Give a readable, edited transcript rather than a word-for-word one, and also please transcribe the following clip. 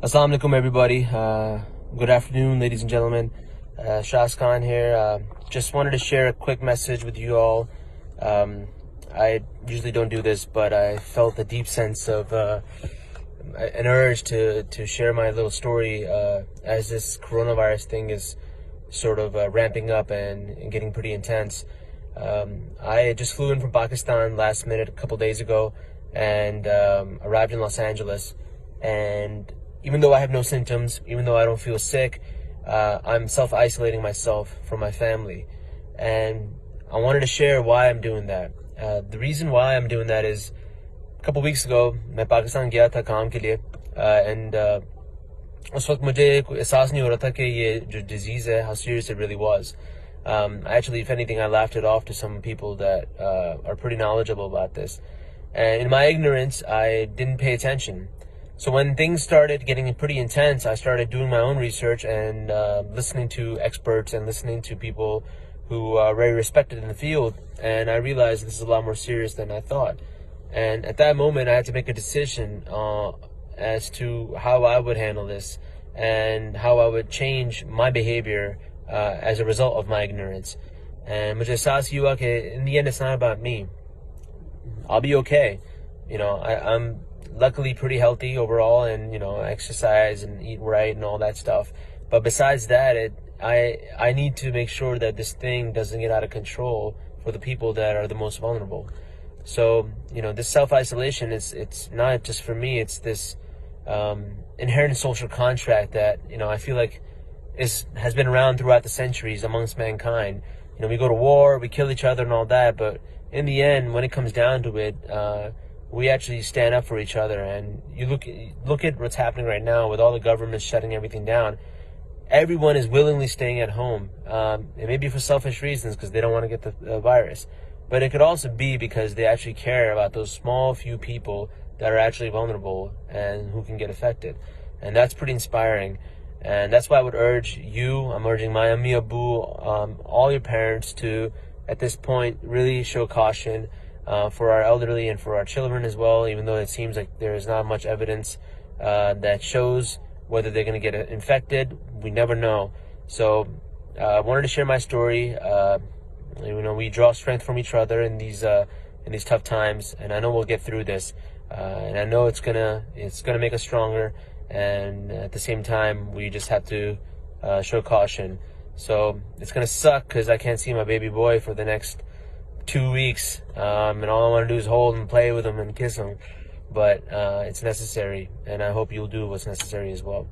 Assalamu alaikum, everybody. Good afternoon, ladies and gentlemen. Shaz Khan here. Just wanted to share a quick message with you all. I usually don't do this, but I felt a deep sense of an urge to share my little story as this coronavirus thing is sort of ramping up and getting pretty intense. I just flew in from Pakistan last minute a couple days ago and arrived in Los Angeles. And even though I have no symptoms, even though I don't feel sick, I'm self-isolating myself from my family. And I wanted to share why I'm doing that. The reason why I'm doing that is a couple weeks ago, मैं पाकिस्तान गया था काम के लिए and उस वक्त मुझे एहसास नहीं हो रहा था कि ये जो disease है, how serious it really was. Actually, if anything, I laughed it off to some people that are pretty knowledgeable about this. And in my ignorance, I didn't pay attention. So when things started getting pretty intense, I started doing my own research and listening to experts and listening to people who are very respected in the field. And I realized this is a lot more serious than I thought. And at that moment, I had to make a decision as to how I would handle this and how I would change my behavior as a result of my ignorance. And मुझे एहसास हुआ कि in the end, it's not about me. I'll be okay. You know, I'm luckily pretty healthy overall, and I exercise and eat right and all that stuff. But besides that, I need to make sure that this thing doesn't get out of control for the people that are the most vulnerable. So this self-isolation, it's not just for me. It's this inherent social contract that I feel like has been around throughout the centuries amongst mankind. We go to war, we kill each other and all that, but in the end, when it comes down to it, we actually stand up for each other. And you look at what's happening right now with all the governments shutting everything down. Everyone is willingly staying at home. It may be for selfish reasons because they don't want to get the virus, but it could also be because they actually care about those small few people that are actually vulnerable and who can get affected. And that's pretty inspiring. And that's why I would urge you, I'm urging my Ammi Abu, all your parents to, at this point, really show caution for our elderly and for our children as well, even though it seems like there is not much evidence that shows whether they're going to get infected. We never know. So I wanted to share my story. We draw strength from each other in these tough times, and I know we'll get through this. And I know it's gonna make us stronger. And at the same time, we just have to show caution. So it's gonna suck because I can't see my baby boy for the next 2 weeks, and all I want to do is hold and play with him and kiss him. But it's necessary, and I hope you'll do what's necessary as well.